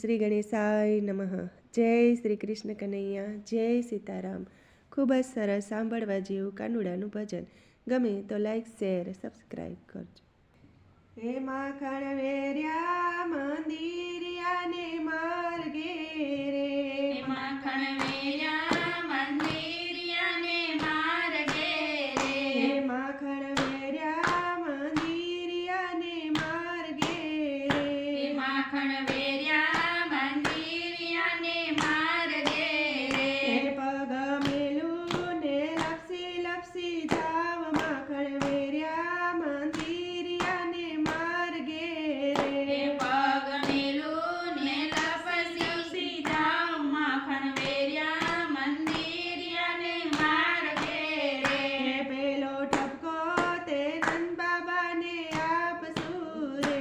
શ્રી ગણેશાય નમઃ. જય શ્રી કૃષ્ણ કનૈયા, જય સીતારામ. ખૂબ જ સરસ સાંભળવા જેવું કાનુડાનું ભજન. ગમે તો લાઈક, શેર, સબસ્ક્રાઈબ કરજો. હે માખણ વેર્યા મંદિરિયાને માર્ગે રે, માખણ વેર્યા મંદિરિયાને માર્ગે રે, માખણ વેર્યા મંદિરિયાને માર્ગે રે, માખણ વેર્યા મંદિરિયાને માર્ગે રે, પગ મેલું ને લપસી લપસી જાવ માખણ વેર્યા મંદિરિયાને માર્ગે રે, પગ મેલું ને લપસી જાવ માખણ વેર્યા મંદિરિયાને માર્ગે રે, પેલો ઠપકો તે નંદ બાબાને આપશું રે,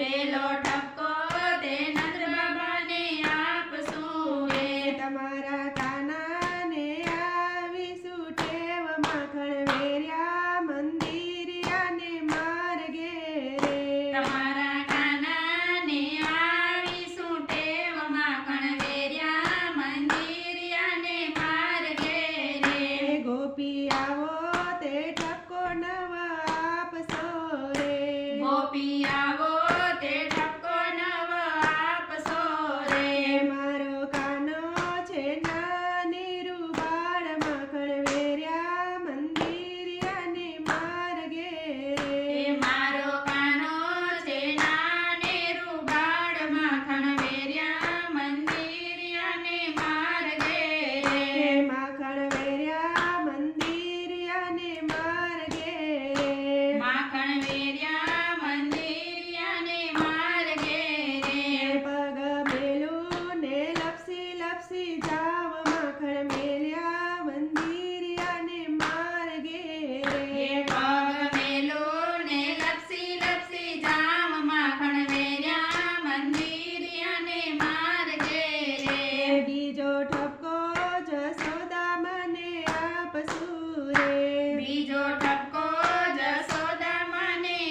પેલો ઠપકો તે નંદ બાબાને આપશું રે, તમારા કાનાને આવીશું ટેવ માખણ વેર્યા મંદિરિયાને માર્ગે રે, તમારા કાનાને આવીશું ટેવ માખણ વેર્યા મંદિરિયાને માર્ગે રે, ગોપી આવો તે ઠપકો નવ આપશો રે, ગોપી આવો તે ઠપકો નવ આપશો રે, મારો કાનો છે નાની રૂબાળ માખણ વેર્યા મંદિરિયાને માર્ગે રે, મારો કાનો છે નાને રૂબાળ માખણ વેર્યા મંદિરિયાને માર્ગે રે, માખણ વેર્યા મંદિરિયાને માર્ગે રે, માખણ વેર્યા મંદિરિયાને માર્ગે રે, પગ મેલું ને લપસી લપસી જાવ માખણ મેલ્યા મંદિરિયાને માર્ગે રે, પગ મેલું ને લપસી લપસી જાવ માખણ વેર્યા મંદિરિયાને માર્ગે રે, બીજો ઠપકો જશોદા મને આપશું રે, બીજો ઠપકો જશોદા મને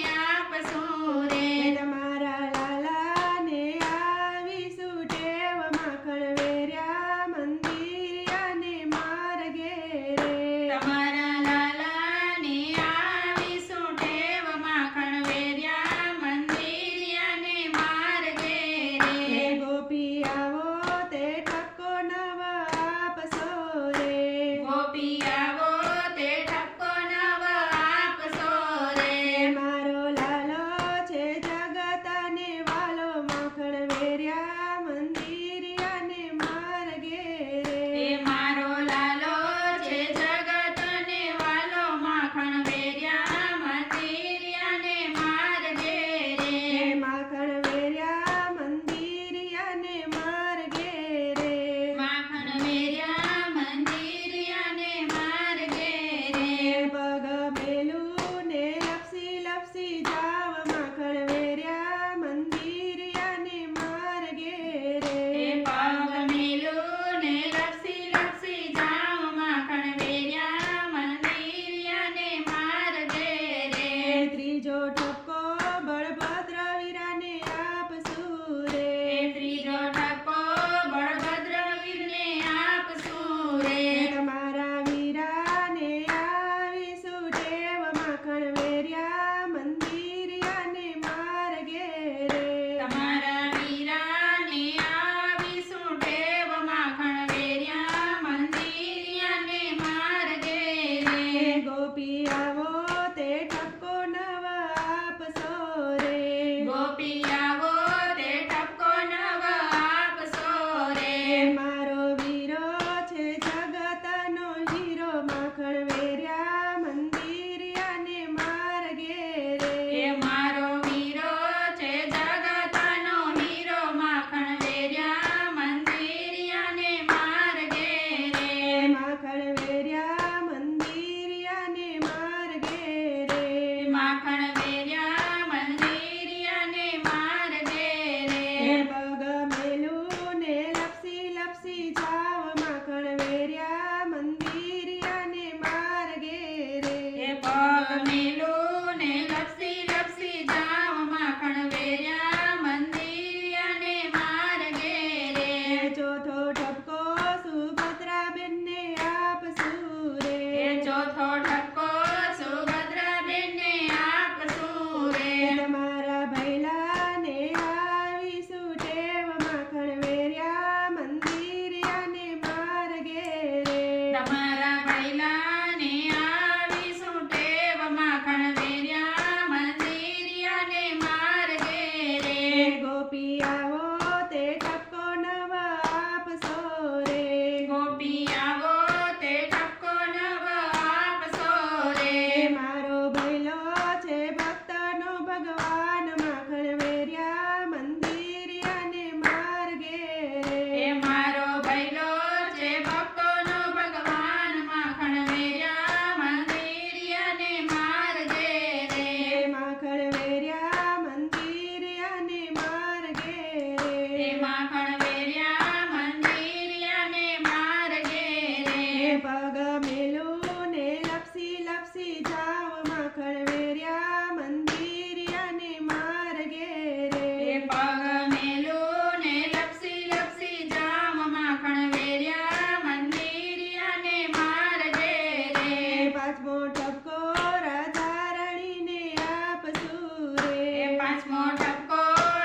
માખણ વેર્યા મંદિરિયાને માર્ગે રે એ પગ મેલું ને લપસી લપસી જામ માખણ વેર્યા મંદિરિયાને માર્ગે રે પાંચમો ઠપકો રાધારણીને આપશું રે એ પાંચમો ઠપકો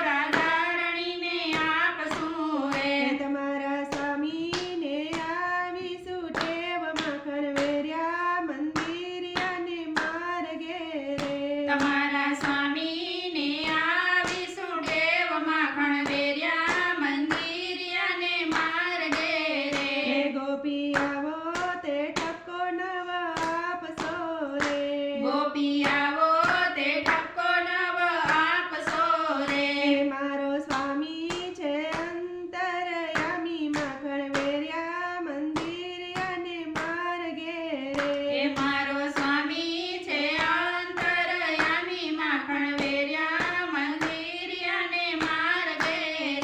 રાધારણીને આપશું રે તમારા સ્વામીને આવીશું ટેવ માખણ વેર્યા મંદિરિયાને માર્ગે રે તમારા સ્વામીને આવીશું ટેવ માખણ વેર્યા મંદિરિયાને માર્ગે રે ગોપી આવો તે ઠપકો નવ આપશો રે ગોપી આવો તે ઠપકો નવ આપશો રે મારો સ્વામી છે અંતરયામી માખણ વેર્યા મંદિરિયાને માર્ગે એ રે મારો સ્વામી છે અંતરયામી માખણ વેર્યા મંદિરિયાને માર્ગે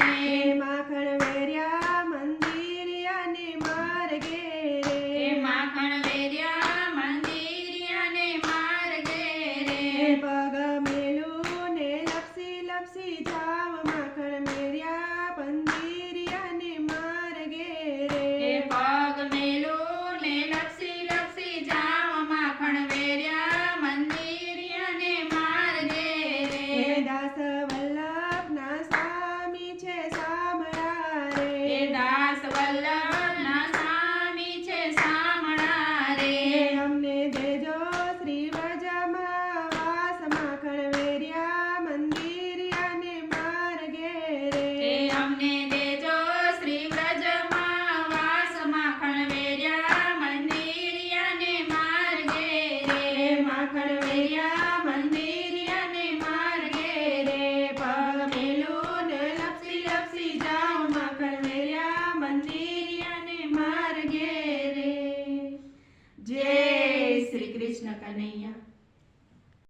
રે માખણ વેર્યા મંદિરિયાને માર્ગે એ રે માખણ વેર્યા મંદિરિયાને માર્ગે રે પગ મેલું ને લપસી લપસી જાવ માખણ મેર્યા મંદિરિયાને માર્ગે એ રે પગ મેલું ને લપસી લપસી જાવ માખણ વેર્યા મંદિરિયાને માર્ગે રે દાસ વલ્લભના સ્વામી છે સાંભળા એ રે દાસ વલ્લભના સ્વામી છે સામણા રે અમને દેજો શ્રી વ્રજમાં વાસ માખણ વેર્યા મંદિરિયાને માર્ગે એ રે અમને દેજો શ્રી વ્રજમાં વાસ માખણ વેર્યા મંદિરિયાને માર્ગે રે માખણ વેર્યા